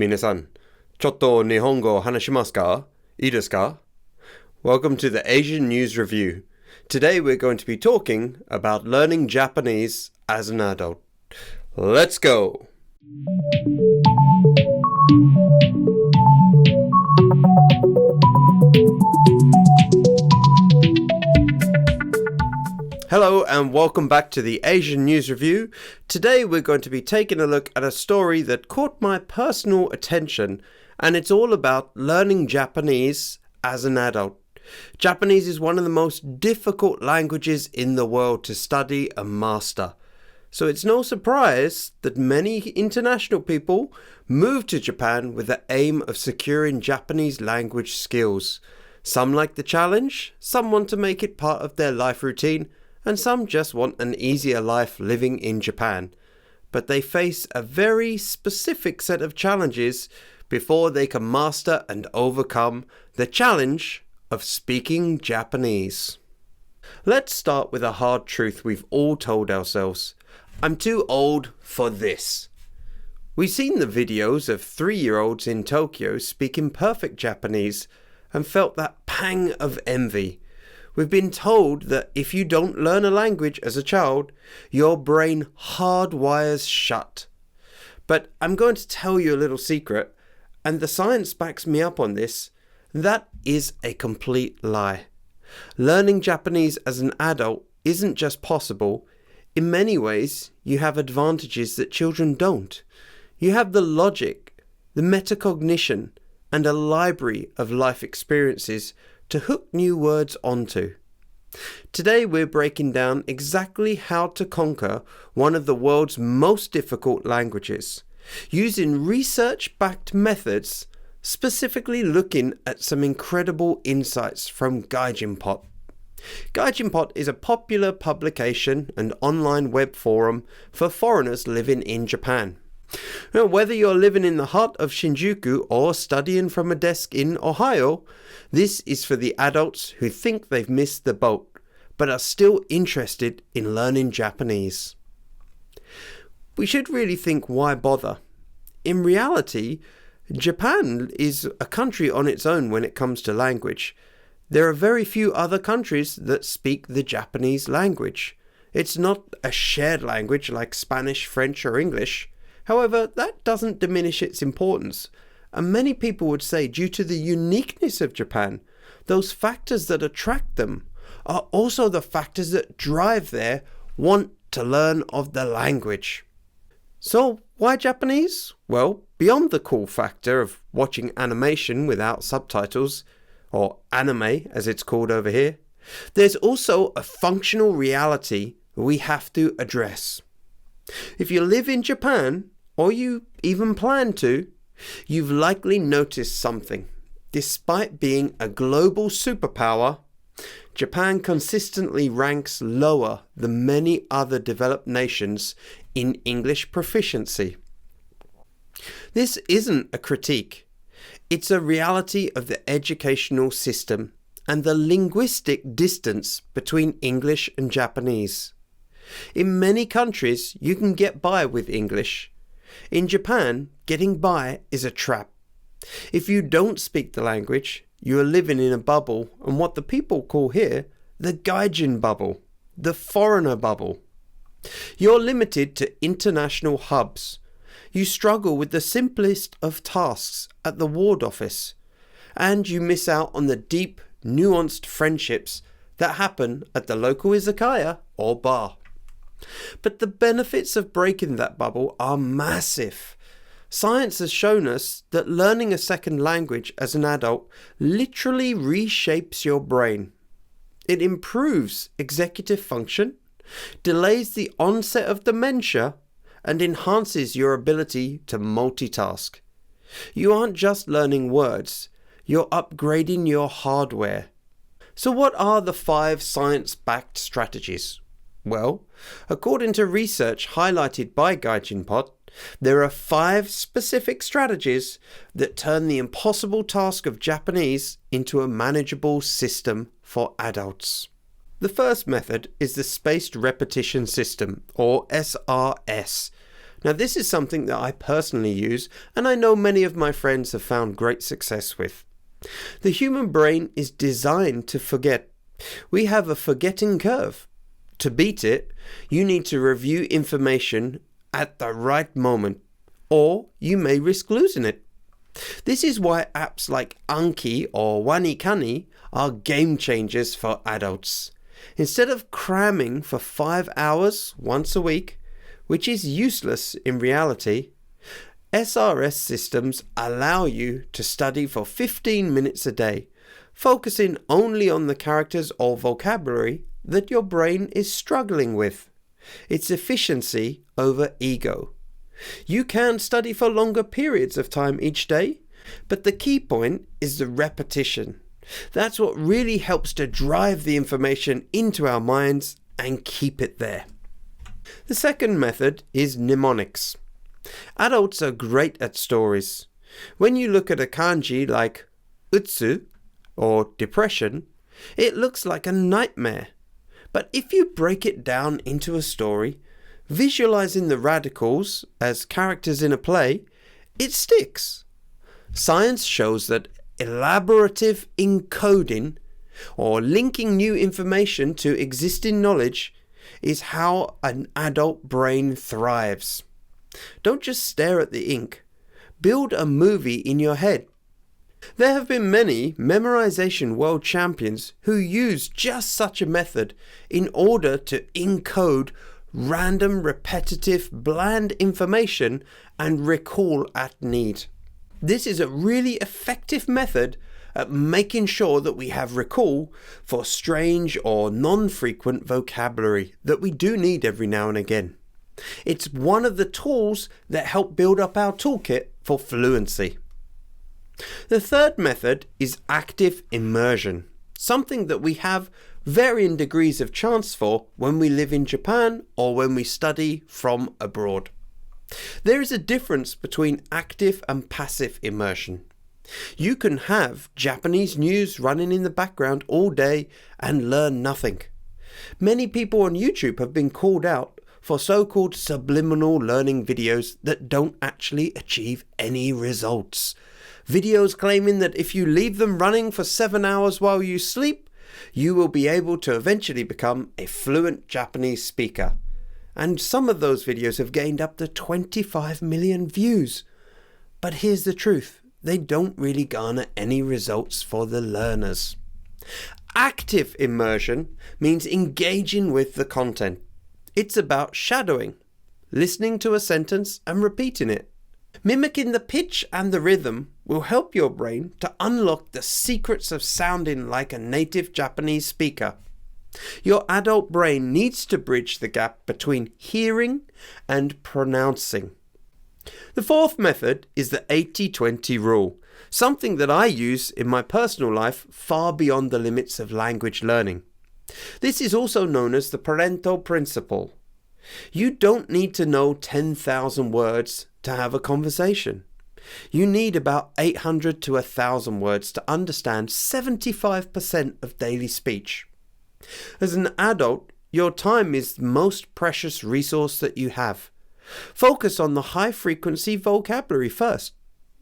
皆さん、ちょっと日本語話しますか? いいですか? Welcome to the Asian News Review. Today we're going to be talking about learning Japanese as an adult. Let's go! Hello and welcome back to the Asian News Review. Today we're going to be taking a look at a story that caught my personal attention, and it's all about learning Japanese as an adult. Japanese is one of the most difficult languages in the world to study and master. So it's no surprise that many international people move to Japan with the aim of securing Japanese language skills. Some like the challenge, some want to make it part of their life routine, and some just want an easier life living in Japan. But they face a very specific set of challenges before they can master and overcome the challenge of speaking Japanese. Let's start with a hard truth we've all told ourselves. I'm too old for this. We've seen the videos of 3-year-olds in Tokyo speaking perfect Japanese and felt that pang of envy. We've been told that if you don't learn a language as a child, your brain hardwires shut. But I'm going to tell you a little secret, and the science backs me up on this. That is a complete lie. Learning Japanese as an adult isn't just possible. In many ways, you have advantages that children don't. You have the logic, the metacognition, and a library of life experiences to hook new words onto. Today we're breaking down exactly how to conquer one of the world's most difficult languages, using research-backed methods, specifically looking at some incredible insights from Gaijinpot. Gaijinpot is a popular publication and online web forum for foreigners living in Japan. Now, whether you're living in the heart of Shinjuku or studying from a desk in Ohio, this is for the adults who think they've missed the boat, but are still interested in learning Japanese. We should really think, why bother? In reality, Japan is a country on its own when it comes to language. There are very few other countries that speak the Japanese language. It's not a shared language like Spanish, French, or English. However, that doesn't diminish its importance, and many people would say due to the uniqueness of Japan, those factors that attract them are also the factors that drive their want to learn of the language. So, why Japanese? Well, beyond the cool factor of watching animation without subtitles, or anime as it's called over here, there's also a functional reality we have to address. If you live in Japan, or you even plan to, you've likely noticed something. Despite being a global superpower, Japan consistently ranks lower than many other developed nations in English proficiency. This isn't a critique. It's a reality of the educational system and the linguistic distance between English and Japanese. In many countries, you can get by with English. In Japan, getting by is a trap. If you don't speak the language, you are living in a bubble, and what the people call here the gaijin bubble, the foreigner bubble. You're limited to international hubs. You struggle with the simplest of tasks at the ward office, and you miss out on the deep, nuanced friendships that happen at the local izakaya or bar. But the benefits of breaking that bubble are massive. Science has shown us that learning a second language as an adult literally reshapes your brain. It improves executive function, delays the onset of dementia, and enhances your ability to multitask. You aren't just learning words, you're upgrading your hardware. So what are the 5 science-backed strategies? Well, according to research highlighted by Gaijinpot, there are 5 specific strategies that turn the impossible task of Japanese into a manageable system for adults. The first method is the spaced repetition system, or SRS. Now, this is something that I personally use, and I know many of my friends have found great success with. The human brain is designed to forget. We have a forgetting curve. To beat it, you need to review information at the right moment, or you may risk losing it. This is why apps like Anki or Wanikani are game changers for adults. Instead of cramming for 5 hours once a week, which is useless in reality, SRS systems allow you to study for 15 minutes a day, focusing only on the characters or vocabulary that your brain is struggling with. It's efficiency over ego. You can study for longer periods of time each day, but the key point is the repetition. That's what really helps to drive the information into our minds and keep it there. The second method is mnemonics. Adults are great at stories. When you look at a kanji like utsu or depression, it looks like a nightmare. But if you break it down into a story, visualizing the radicals as characters in a play, it sticks. Science shows that elaborative encoding or linking new information to existing knowledge is how an adult brain thrives. Don't just stare at the ink. Build a movie in your head. There have been many memorization world champions who use just such a method in order to encode random, repetitive, bland information and recall at need. This is a really effective method at making sure that we have recall for strange or non-frequent vocabulary that we do need every now and again. It's one of the tools that help build up our toolkit for fluency. The third method is active immersion, something that we have varying degrees of chance for when we live in Japan or when we study from abroad. There is a difference between active and passive immersion. You can have Japanese news running in the background all day and learn nothing. Many people on YouTube have been called out for so-called subliminal learning videos that don't actually achieve any results. Videos claiming that if you leave them running for 7 hours while you sleep, you will be able to eventually become a fluent Japanese speaker. And some of those videos have gained up to 25 million views. But here's the truth, they don't really garner any results for the learners. Active immersion means engaging with the content. It's about shadowing, listening to a sentence and repeating it. Mimicking the pitch and the rhythm will help your brain to unlock the secrets of sounding like a native Japanese speaker. Your adult brain needs to bridge the gap between hearing and pronouncing. The fourth method is the 80-20 rule, something that I use in my personal life far beyond the limits of language learning. This is also known as the Pareto principle. You don't need to know 10,000 words to have a conversation. You need about 800 to 1,000 words to understand 75% of daily speech. As an adult, your time is the most precious resource that you have. Focus on the high-frequency vocabulary first.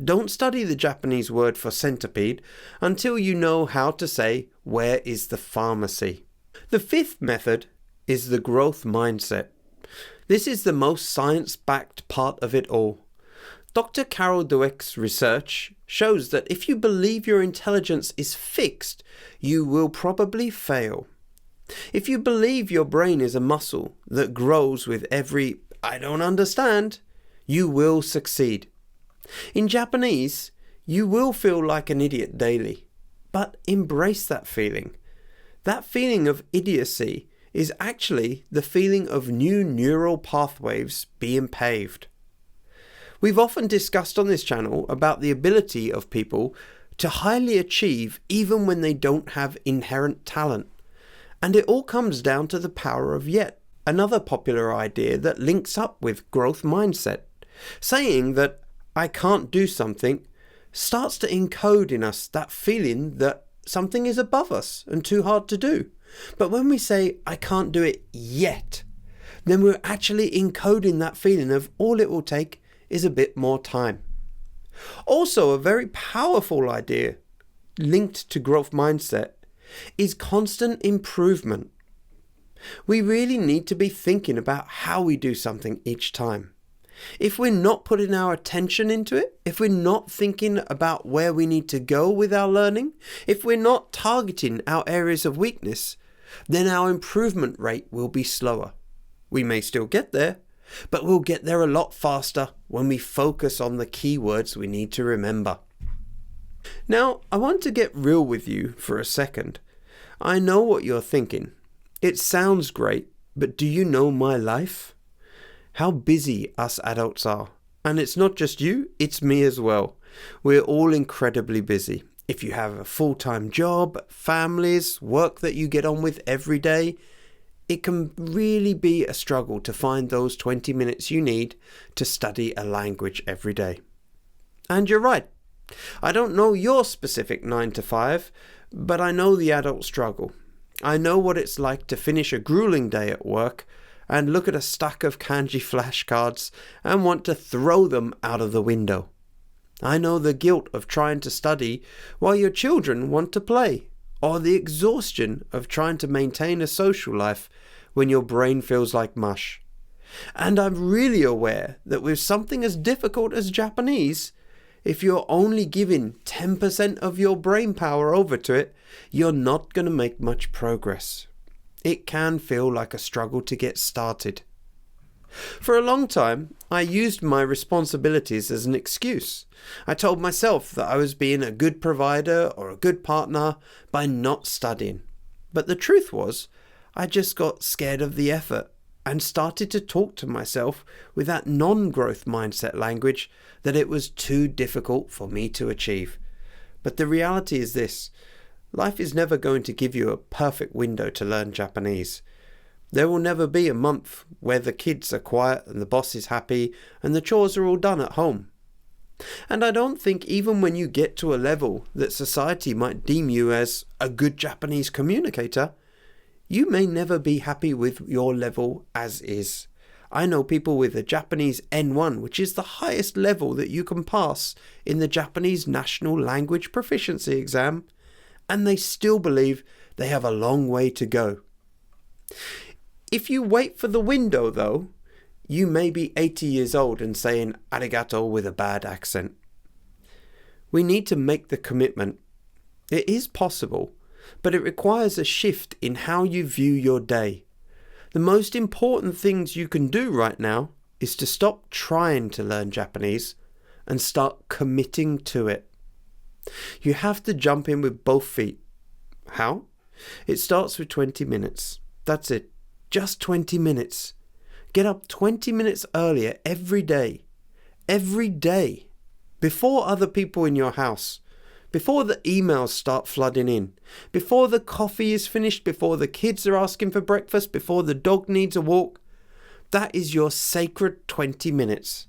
Don't study the Japanese word for centipede until you know how to say, "Where is the pharmacy?" The fifth method is the growth mindset. This is the most science-backed part of it all. Dr. Carol Dweck's research shows that if you believe your intelligence is fixed, you will probably fail. If you believe your brain is a muscle that grows with every "I don't understand," you will succeed. In Japanese, you will feel like an idiot daily, but embrace that feeling. That feeling of idiocy is actually the feeling of new neural pathways being paved. We've often discussed on this channel about the ability of people to highly achieve even when they don't have inherent talent. And it all comes down to the power of yet, another popular idea that links up with growth mindset, saying that "I can't do something" starts to encode in us that feeling that something is above us and too hard to do. But when we say "I can't do it yet," then we're actually encoding that feeling of all it will take is a bit more time. Also, a very powerful idea linked to growth mindset is constant improvement. We really need to be thinking about how we do something each time. If we're not putting our attention into it, if we're not thinking about where we need to go with our learning, if we're not targeting our areas of weakness, then our improvement rate will be slower. We may still get there, but we'll get there a lot faster when we focus on the keywords we need to remember. Now, I want to get real with you for a second. I know what you're thinking. It sounds great, but do you know my life? How busy us adults are. And it's not just you, it's me as well. We're all incredibly busy. If you have a full-time job, families, work that you get on with every day, it can really be a struggle to find those 20 minutes you need to study a language every day. And you're right. I don't know your specific 9 to 5, but I know the adult struggle. I know what it's like to finish a grueling day at work and look at a stack of kanji flashcards and want to throw them out of the window. I know the guilt of trying to study while your children want to play, or the exhaustion of trying to maintain a social life when your brain feels like mush. And I'm really aware that with something as difficult as Japanese, if you're only giving 10% of your brain power over to it, you're not going to make much progress. It can feel like a struggle to get started. For a long time, I used my responsibilities as an excuse. I told myself that I was being a good provider or a good partner by not studying. But the truth was, I just got scared of the effort and started to talk to myself with that non-growth mindset language that it was too difficult for me to achieve. But the reality is this: life is never going to give you a perfect window to learn Japanese. There will never be a month where the kids are quiet and the boss is happy and the chores are all done at home. And I don't think even when you get to a level that society might deem you as a good Japanese communicator, you may never be happy with your level as is. I know people with a Japanese N1, which is the highest level that you can pass in the Japanese National Language Proficiency Exam, and they still believe they have a long way to go. If you wait for the window, though, you may be 80 years old and saying arigato with a bad accent. We need to make the commitment. It is possible, but it requires a shift in how you view your day. The most important things you can do right now is to stop trying to learn Japanese and start committing to it. You have to jump in with both feet. How? It starts with 20 minutes. That's it. Just 20 minutes. Get up 20 minutes earlier every day. Every day. Before other people in your house. Before the emails start flooding in. Before the coffee is finished. Before the kids are asking for breakfast. Before the dog needs a walk. That is your sacred 20 minutes.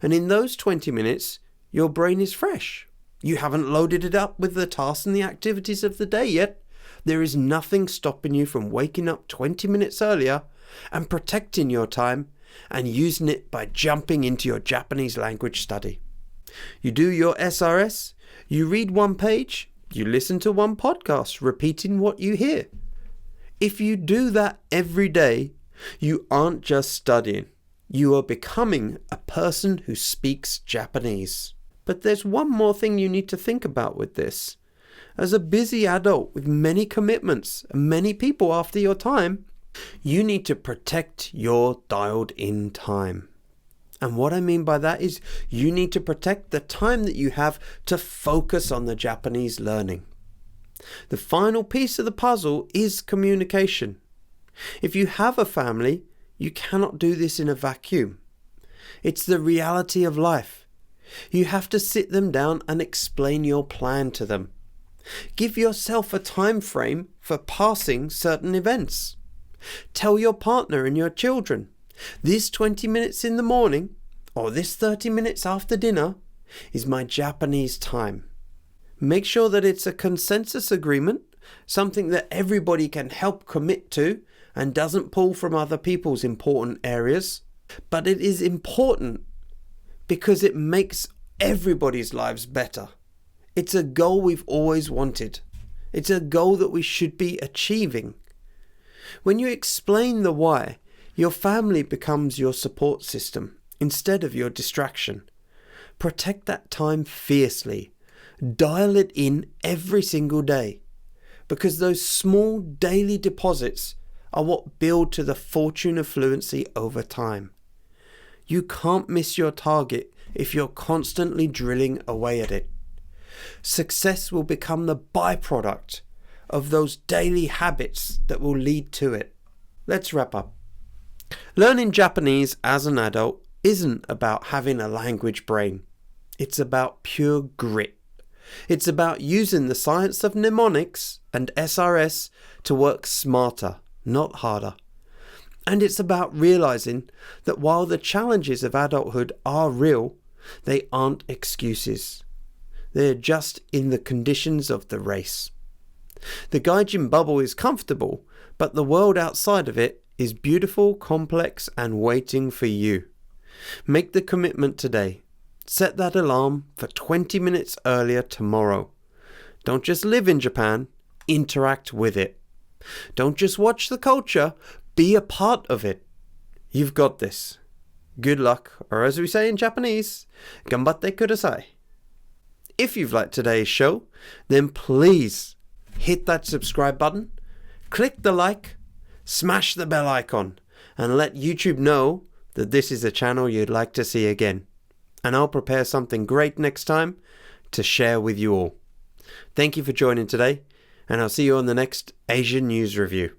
And in those 20 minutes, your brain is fresh. You haven't loaded it up with the tasks and the activities of the day yet. There is nothing stopping you from waking up 20 minutes earlier and protecting your time and using it by jumping into your Japanese language study. You do your SRS, you read one page, you listen to one podcast, repeating what you hear. If you do that every day, you aren't just studying. You are becoming a person who speaks Japanese. But there's one more thing you need to think about with this. As a busy adult with many commitments and many people after your time, you need to protect your dialed-in time. And what I mean by that is you need to protect the time that you have to focus on the Japanese learning. The final piece of the puzzle is communication. If you have a family, you cannot do this in a vacuum. It's the reality of life. You have to sit them down and explain your plan to them. Give yourself a time frame for passing certain events. Tell your partner and your children, this 20 minutes in the morning or this 30 minutes after dinner is my Japanese time. Make sure that it's a consensus agreement, something that everybody can help commit to and doesn't pull from other people's important areas, but it is important because it makes everybody's lives better. It's a goal we've always wanted. It's a goal that we should be achieving. When you explain the why, your family becomes your support system instead of your distraction. Protect that time fiercely. Dial it in every single day, because those small daily deposits are what build to the fortune of fluency over time. You can't miss your target if you're constantly drilling away at it. Success will become the byproduct of those daily habits that will lead to it. Let's wrap up. Learning Japanese as an adult isn't about having a language brain. It's about pure grit. It's about using the science of mnemonics and SRS to work smarter, not harder. And it's about realizing that while the challenges of adulthood are real, they aren't excuses. They're just in the conditions of the race. The gaijin bubble is comfortable, but the world outside of it is beautiful, complex, and waiting for you. Make the commitment today. Set that alarm for 20 minutes earlier tomorrow. Don't just live in Japan, interact with it. Don't just watch the culture, be a part of it. You've got this. Good luck, or as we say in Japanese, ganbatte kudasai. If you've liked today's show, then please hit that subscribe button, click the like, smash the bell icon, and let YouTube know that this is a channel you'd like to see again. And I'll prepare something great next time to share with you all. Thank you for joining today, and I'll see you on the next Asian News Review.